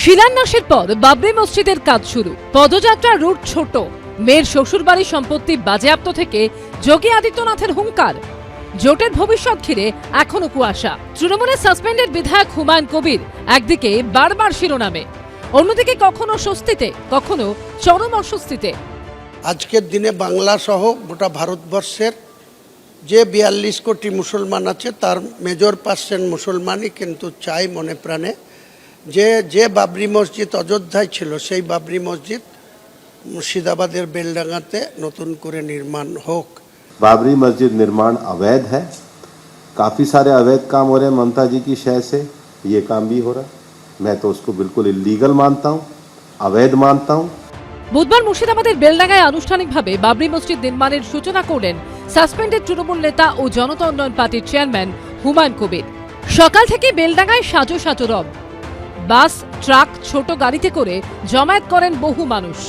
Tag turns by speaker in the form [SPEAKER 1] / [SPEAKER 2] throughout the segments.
[SPEAKER 1] শিলান্যাসের পর বাবরি মসজিদের কাজ শুরু। পদযাত্রার রুট ছোট, মেয়ের শ্বশুরবাড়ির সম্পত্তি বাজেয়াপ্ত থেকে যোগী আদিত্যনাথের হুঙ্কার। জোটের ভবিষ্যৎ ঘিরে এখনো কুয়াশা। তৃণমূলের সাসপেন্ডেড বিধায়ক হুমায়ুন কবির একদিকে বারবার শিরোনামে, অন্যদিকে কখনো স্বস্তিতে, কখনো চরম অস্বস্তিতে।
[SPEAKER 2] আজকের দিনে বাংলা সহ গোটা ভারতবর্ষের যে 42 কোটি মুসলমান আছে তার মেজর পার্সেন্ট মুসলমানই কিন্তু চায় মনে প্রাণে যে বাবরি মসজিদ অযোধ্যায় ছিল সেই বাবরি মসজিদ মুর্শিদাবাদের বেলডাঙ্গাতে নতুন করে নির্মাণ হোক।
[SPEAKER 3] बाबरी मस्जिद निर्माण अवैध है, काफ़ी सारे अवैध काम हो रहे हैं ममता जी की शय से, ये काम भी हो रहा है। मैं तो उसको बिल्कुल इलीगल मानता हूँ, अवैध मानता हूँ।
[SPEAKER 1] বুধবার মুর্শিদাবাদের বেলডাঙ্গায় আনুষ্ঠানিকভাবে বাবরি মসজিদ নির্মাণের সূচনা করলেন সাসপেন্ডেড তৃণমূল নেতা ও জনতা উন্নয়ন পার্টির চেয়ারম্যান হুমায়ুন কবির। সকাল থেকে বেলডাঙ্গায় সাজো সাজো রব, বাস, ট্রাক, ছোট গাড়িতে করে জমায়েত করেন বহু মানুষ।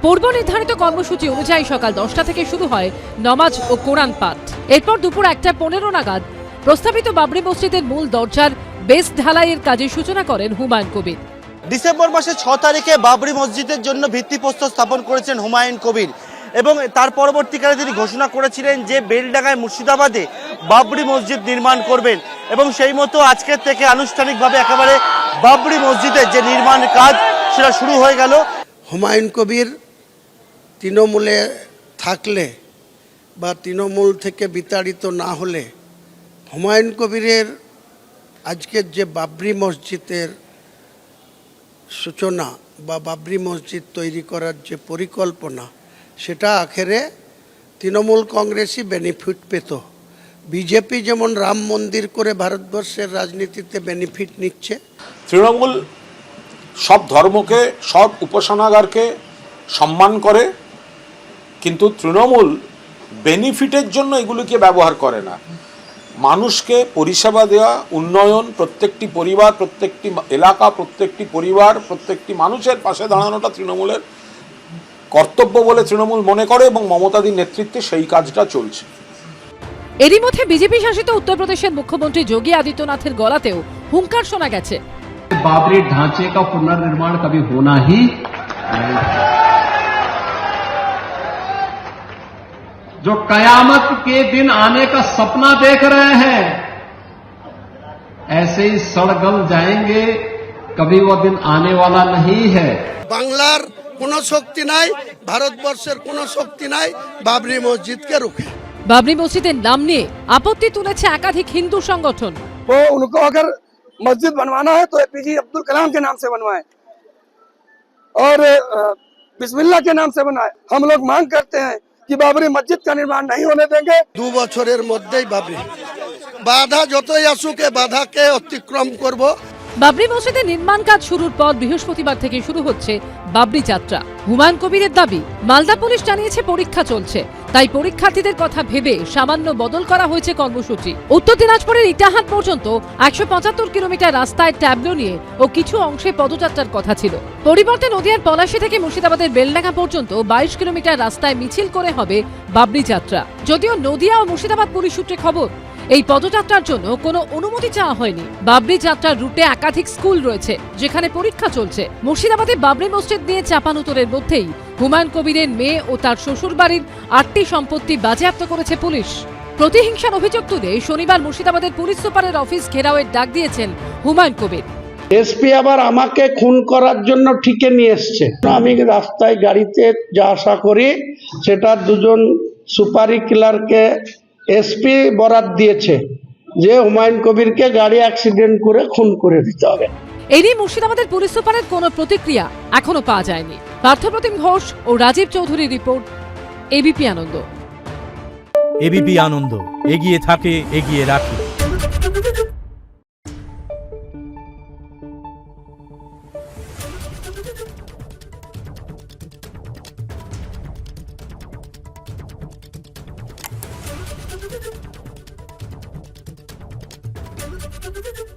[SPEAKER 1] পূর্ব নির্ধারিত কর্মসূচি অনুযায়ী সকাল 10টা থেকে শুরু হয় নমাজ ও কোরআন পাঠ। এরপর দুপুর 1:15 নাগাদ প্রস্তাবিত বাবরি মসজিদের মূল দরজার বেস ঢালাইয়ের কাজে সূচনা করেন হুমায়ুন কবির।
[SPEAKER 4] ডিসেম্বর মাসের 6 তারিখে বাবরি মসজিদের জন্য ভিত্তিপ্রস্তর স্থাপন করেছেন হুমায়ুন কবির এবং তার পরবর্তীকালে তিনি ঘোষণা করেছিলেন যে বেলডাঙ্গায় মুর্শিদাবাদে বাবরি মসজিদ নির্মাণ করবেন এবং সেই মতো আজকের থেকে আনুষ্ঠানিকভাবে একেবারে বাবরি মসজিদের যে নির্মাণ কাজ সেটা শুরু হয়ে গেল।
[SPEAKER 2] হুমায়ুন কবির তৃণমূলে থাকলে বা তৃণমূল থেকে বিতাড়িত না হলে হুমায়ুন কবিরের আজকের যে বাবরি মসজিদের সূচনা বা বাবরি মসজিদ তৈরি করার যে পরিকল্পনা সেটা আখেরে তৃণমূল কংগ্রেসই বেনিফিট পেত। বিজেপি যেমন রাম মন্দির করে ভারতবর্ষের রাজনীতিতে বেনিফিট নিচ্ছে,
[SPEAKER 5] তৃণমূল সব ধর্মকে, সব উপাসনাগারকে সম্মান করে, কিন্তু তৃণমূল বেনিফিটের জন্য এগুলিকে ব্যবহার করে না। মানুষকে পরিষেবা দেওয়া, উন্নয়ন, প্রত্যেকটি পরিবার, প্রত্যেকটি এলাকা, প্রত্যেকটি পরিবার, প্রত্যেকটি মানুষের পাশে দাঁড়ানোটা তৃণমূলের কর্তব্য বলে তৃণমূল মনে করে এবং মমতাদির নেতৃত্বে সেই কাজটা চলছে।
[SPEAKER 1] এরই মধ্যে বিজেপি শাসিত উত্তরপ্রদেশের মুখ্যমন্ত্রী যোগী আদিত্যনাথের গলাতেও হুঙ্কার শোনা গেছে।
[SPEAKER 6] बाबरी ढांचे का पुनर्निर्माण कभी होना ही नहीं। जो कयामत के दिन आने का सपना देख रहे हैं ऐसे ही सड़गल जाएंगे, कभी वो दिन आने वाला नहीं है।
[SPEAKER 2] বাংলার কোনো শক্তি নাই, ভারতবর্ষের কোনো শক্তি নাই বাবরি মসজিদকে রুখে।
[SPEAKER 1] বাবরি মসজিদের নাম নিয়ে আপত্তি তুলেছে একাধিক হিন্দু সংগঠন।
[SPEAKER 7] वो उनको अगर मस्जिद बनवाना है तो एपीजे अब्दुल कलाम के नाम से बनवाए और बिस्मिल्लाह के नाम से बनाए। हम लोग मांग करते हैं कि बाबरी मस्जिद का निर्माण नहीं होने देंगे।
[SPEAKER 2] 2 বছরের মধ্যেই বাবরি বাধা যতই আসুক বাধাকে অতিক্রম করব।
[SPEAKER 1] বাবরি মসজিদের নির্মাণ কাজ শুরুর পর বৃহস্পতিবার থেকে শুরু হচ্ছে বাবরি যাত্রা। হুমায়ুন কবিরের দাবি, মালদা পুলিশ জানিয়েছে পরীক্ষা চলছে, তাই পরীক্ষার্থীদের কথা ভেবে সামান্য বদল করা হয়েছে কর্মসূচি। উত্তর দিনাজপুরের ইটাহার পর্যন্ত 175 কিলোমিটার রাস্তায় ট্যাবলো নিয়ে ও কিছু অংশে পদযাত্রার কথা ছিল। পরিবর্তে নদিয়ার পলাশী থেকে মুর্শিদাবাদের বেলডাঙ্গা পর্যন্ত 22 কিলোমিটার রাস্তায় মিছিল করে হবে বাবরি যাত্রা। যদিও নদিয়া ও মুর্শিদাবাদ পুলিশ সূত্রে খবর, এই পদযাত্রার জন্য কোনো অনুমতি চাওয়া হয়নি। বাবরি যাত্রার রুটে একাধিক স্কুল রয়েছে যেখানে পরীক্ষা চলছে। মুর্শিদাবাদে বাবরি মসজিদ নিয়ে চাপানুতরের মধ্যেই হুমায়ুন কবিরের মেয়ে ও তার শ্বশুরবাড়ির 8টি সম্পত্তি বাজেয়াপ্ত করেছে পুলিশ। প্রতিহিংসার অভিযোগ তুলে শনিবার মুর্শিদাবাদের পুলিশ সুপারের অফিস ঘেরাওয়ের ডাক দিয়েছেন হুমায়ুন কবির।
[SPEAKER 8] এসপি আবার আমাকে খুন করার জন্য ঠিকে নিয়ে এসছে। আমি রাস্তায় গাড়িতে যা আশা করি সেটা দুজন সুপারি কিলারকে এসপি বরাত দিয়েছে যে হুমায়ুন কবিরকে গাড়ি অ্যাক্সিডেন্ট করে খুন করে দিতে হবে।
[SPEAKER 1] এরই মুর্শিদাবাদের পুলিশ সুপারের কোনো প্রতিক্রিয়া এখনো পাওয়া যায়নি। পার্থপ্রতিম ঘোষ ও রাজীব চৌধুরীর রিপোর্ট, এবিপি আনন্দ।
[SPEAKER 9] এবিপি আনন্দ, এগিয়ে থাকে, এগিয়ে রাখে।
[SPEAKER 10] Thank you.